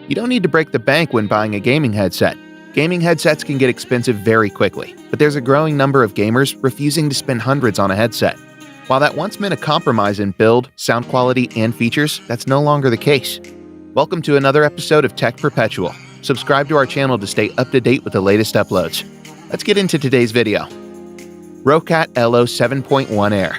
You don't need to break the bank when buying a gaming headset. Gaming headsets can get expensive very quickly, but there's a growing number of gamers refusing to spend hundreds on a headset. While that once meant a compromise in build, sound quality, and features, that's no longer the case. Welcome to another episode of Tech Perpetual. Subscribe to our channel to stay up to date with the latest uploads. Let's get into today's video. Roccat Elo 7.1 Air.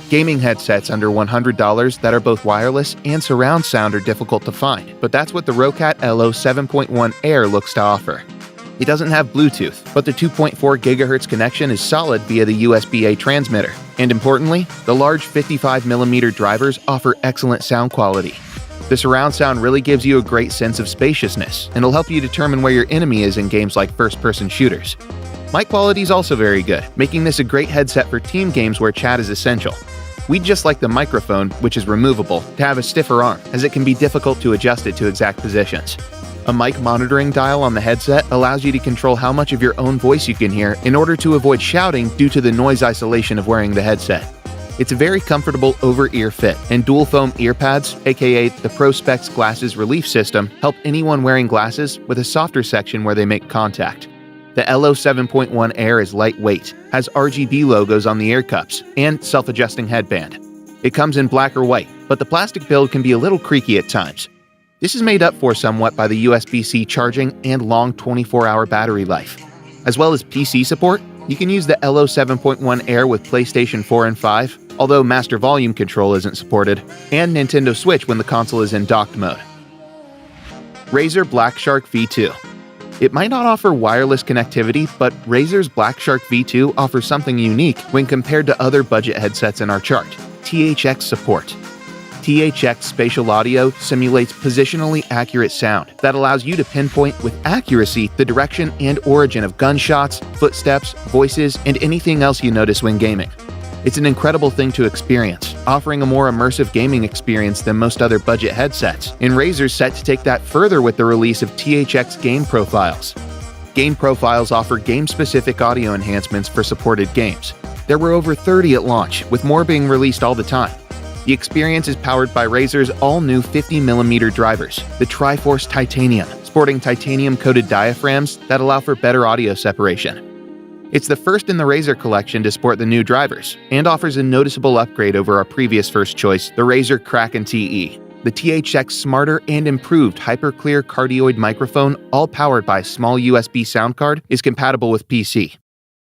Gaming headsets under $100 that are both wireless and surround sound are difficult to find, but that's what the Roccat Elo 7.1 Air looks to offer. It doesn't have Bluetooth, but the 2.4 GHz connection is solid via the USB-A transmitter. And importantly, the large 55mm drivers offer excellent sound quality. The surround sound really gives you a great sense of spaciousness, and it'll help you determine where your enemy is in games like first-person shooters. Mic quality is also very good, making this a great headset for team games where chat is essential. We'd just like the microphone, which is removable, to have a stiffer arm, as it can be difficult to adjust it to exact positions. A mic monitoring dial on the headset allows you to control how much of your own voice you can hear in order to avoid shouting due to the noise isolation of wearing the headset. It's a very comfortable over-ear fit, and dual foam ear pads, aka the ProSpecs Glasses Relief System, help anyone wearing glasses with a softer section where they make contact. The Elo 7.1 Air is lightweight, has RGB logos on the ear cups, and self-adjusting headband. It comes in black or white, but the plastic build can be a little creaky at times. This is made up for somewhat by the USB-C charging and long 24-hour battery life. As well as PC support, you can use the Elo 7.1 Air with PlayStation 4 and 5, although Master Volume Control isn't supported, and Nintendo Switch when the console is in docked mode. Razer Black Shark V2. It might not offer wireless connectivity, but Razer's Black Shark V2 offers something unique when compared to other budget headsets in our chart: THX support. THX spatial audio simulates positionally accurate sound that allows you to pinpoint with accuracy the direction and origin of gunshots, footsteps, voices, and anything else you notice when gaming. It's an incredible thing to experience, offering a more immersive gaming experience than most other budget headsets, and Razer's set to take that further with the release of THX Game Profiles. Game Profiles offer game-specific audio enhancements for supported games. There were over 30 at launch, with more being released all the time. The experience is powered by Razer's all-new 50mm drivers, the Triforce Titanium, sporting titanium-coated diaphragms that allow for better audio separation. It's the first in the Razer collection to sport the new drivers, and offers a noticeable upgrade over our previous first choice, the Razer Kraken TE. The THX smarter and improved hyper-clear cardioid microphone, all powered by a small USB sound card, is compatible with PC.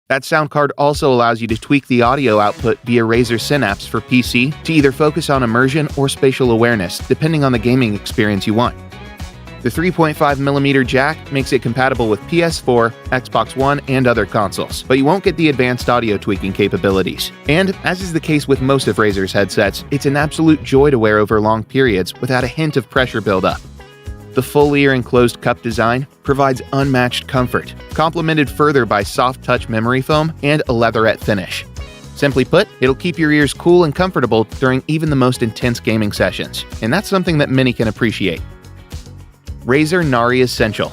That sound card also allows you to tweak the audio output via Razer Synapse for PC to either focus on immersion or spatial awareness, depending on the gaming experience you want. The 3.5mm jack makes it compatible with PS4, Xbox One, and other consoles, but you won't get the advanced audio tweaking capabilities. And, as is the case with most of Razer's headsets, it's an absolute joy to wear over long periods without a hint of pressure buildup. The full ear enclosed cup design provides unmatched comfort, complemented further by soft touch memory foam and a leatherette finish. Simply put, it'll keep your ears cool and comfortable during even the most intense gaming sessions, and that's something that many can appreciate. Razer Nari Essential.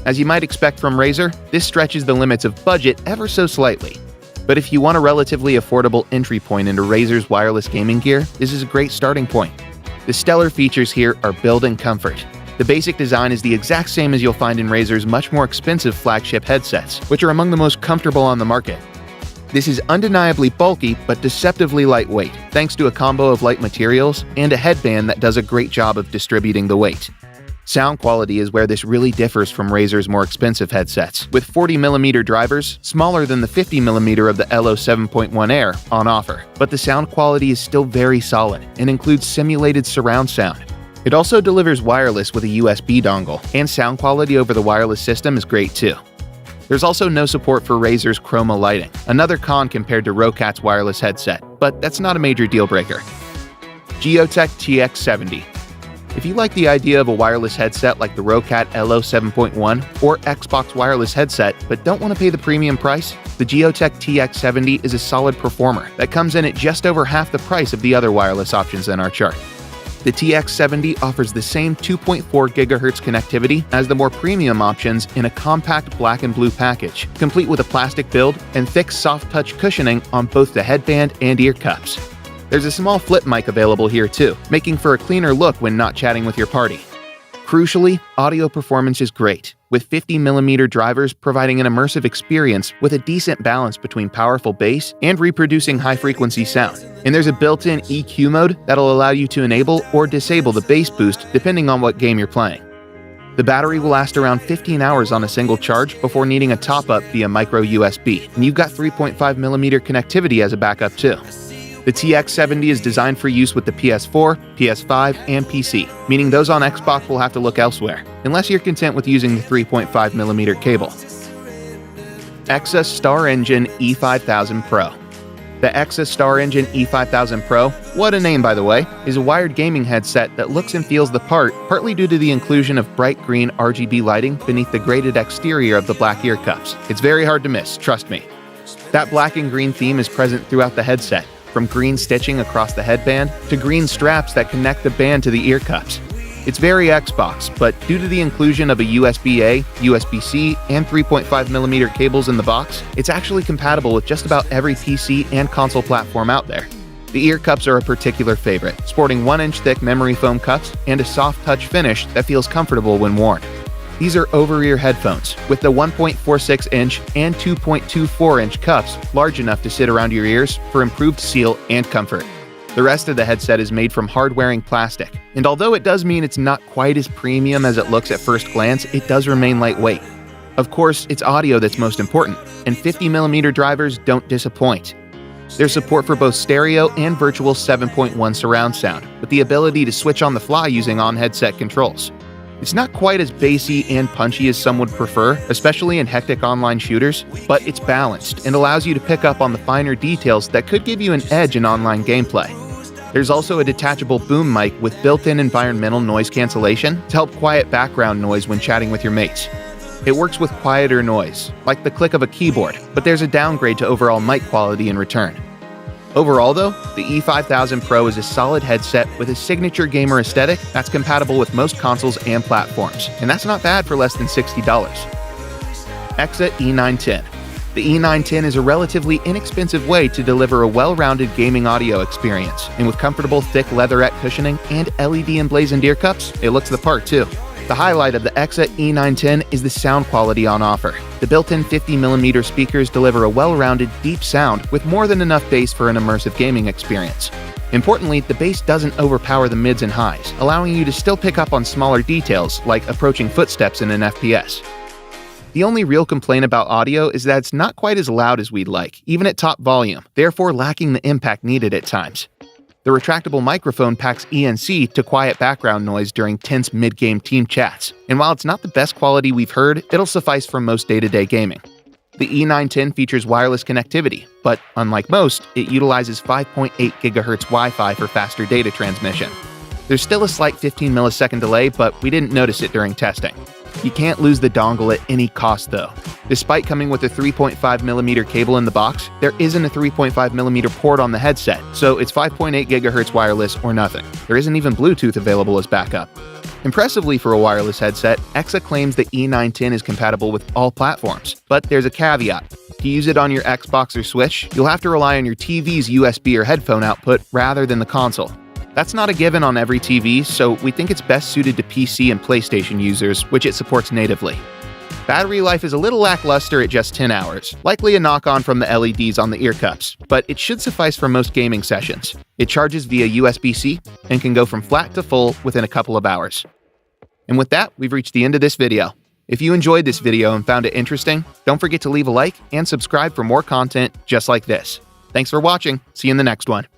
As you might expect from Razer, this stretches the limits of budget ever so slightly. But if you want a relatively affordable entry point into Razer's wireless gaming gear, this is a great starting point. The stellar features here are build and comfort. The basic design is the exact same as you'll find in Razer's much more expensive flagship headsets, which are among the most comfortable on the market. This is undeniably bulky, but deceptively lightweight, thanks to a combo of light materials and a headband that does a great job of distributing the weight. Sound quality is where this really differs from Razer's more expensive headsets, with 40mm drivers, smaller than the 50mm of the Elo 7.1 Air, on offer. But the sound quality is still very solid and includes simulated surround sound. It also delivers wireless with a USB dongle, and sound quality over the wireless system is great too. There's also no support for Razer's chroma lighting, another con compared to Roccat's wireless headset, but that's not a major deal breaker. Geotech TX70. If you like the idea of a wireless headset like the Roccat Elo 7.1 or Xbox wireless headset but don't want to pay the premium price, the Geotech TX70 is a solid performer that comes in at just over half the price of the other wireless options in our chart. The TX70 offers the same 2.4 GHz connectivity as the more premium options in a compact black and blue package, complete with a plastic build and thick soft touch cushioning on both the headband and ear cups. There's a small flip mic available here too, making for a cleaner look when not chatting with your party. Crucially, audio performance is great, with 50mm drivers providing an immersive experience with a decent balance between powerful bass and reproducing high-frequency sound. And there's a built-in EQ mode that'll allow you to enable or disable the bass boost depending on what game you're playing. The battery will last around 15 hours on a single charge before needing a top-up via micro USB, and you've got 3.5mm connectivity as a backup too. The TX70 is designed for use with the PS4, PS5, and PC, meaning those on Xbox will have to look elsewhere, unless you're content with using the 3.5mm cable. 𝐥𝐤 Star Engine E5000 Pro. The 𝐥𝐤 Star Engine E5000 Pro, what a name by the way, is a wired gaming headset that looks and feels the part, partly due to the inclusion of bright green RGB lighting beneath the graded exterior of the black ear cups. It's very hard to miss, trust me. That black and green theme is present throughout the headset, from green stitching across the headband to green straps that connect the band to the ear cups. It's very Xbox, but due to the inclusion of a USB-A, USB-C, and 3.5mm cables in the box, it's actually compatible with just about every PC and console platform out there. The ear cups are a particular favorite, sporting 1-inch thick memory foam cups and a soft touch finish that feels comfortable when worn. These are over-ear headphones, with the 1.46-inch and 2.24-inch cups large enough to sit around your ears for improved seal and comfort. The rest of the headset is made from hard-wearing plastic, and although it does mean it's not quite as premium as it looks at first glance, it does remain lightweight. Of course, it's audio that's most important, and 50mm drivers don't disappoint. There's support for both stereo and virtual 7.1 surround sound, with the ability to switch on the fly using on-headset controls. It's not quite as bassy and punchy as some would prefer, especially in hectic online shooters, but it's balanced and allows you to pick up on the finer details that could give you an edge in online gameplay. There's also a detachable boom mic with built-in environmental noise cancellation to help quiet background noise when chatting with your mates. It works with quieter noise, like the click of a keyboard, but there's a downgrade to overall mic quality in return. Overall though, the E5000 Pro is a solid headset with a signature gamer aesthetic that's compatible with most consoles and platforms, and that's not bad for less than $60. 𝐥𝐤 E910. The E910 is a relatively inexpensive way to deliver a well-rounded gaming audio experience, and with comfortable thick leatherette cushioning and LED emblazoned ear cups, it looks the part too. The highlight of the 𝐥𝐤 E910 is the sound quality on offer. The built-in 50mm speakers deliver a well-rounded, deep sound with more than enough bass for an immersive gaming experience. Importantly, the bass doesn't overpower the mids and highs, allowing you to still pick up on smaller details like approaching footsteps in an FPS. The only real complaint about audio is that it's not quite as loud as we'd like, even at top volume, therefore lacking the impact needed at times. The retractable microphone packs ENC to quiet background noise during tense mid-game team chats, and while it's not the best quality we've heard, it'll suffice for most day-to-day gaming. The E910 features wireless connectivity, but unlike most, it utilizes 5.8 GHz Wi-Fi for faster data transmission. There's still a slight 15-millisecond delay, but we didn't notice it during testing. You can't lose the dongle at any cost though. Despite coming with a 3.5mm cable in the box, there isn't a 3.5mm port on the headset, so it's 5.8 GHz wireless or nothing. There isn't even Bluetooth available as backup. Impressively for a wireless headset, 𝐥𝐤 claims the E910 is compatible with all platforms, but there's a caveat. To use it on your Xbox or Switch, you'll have to rely on your TV's USB or headphone output rather than the console. That's not a given on every TV, so we think it's best suited to PC and PlayStation users, which it supports natively. Battery life is a little lackluster at just 10 hours, likely a knock-on from the LEDs on the ear cups, but it should suffice for most gaming sessions. It charges via USB-C and can go from flat to full within a couple of hours. And with that, we've reached the end of this video. If you enjoyed this video and found it interesting, don't forget to leave a like and subscribe for more content just like this. Thanks for watching. See you in the next one.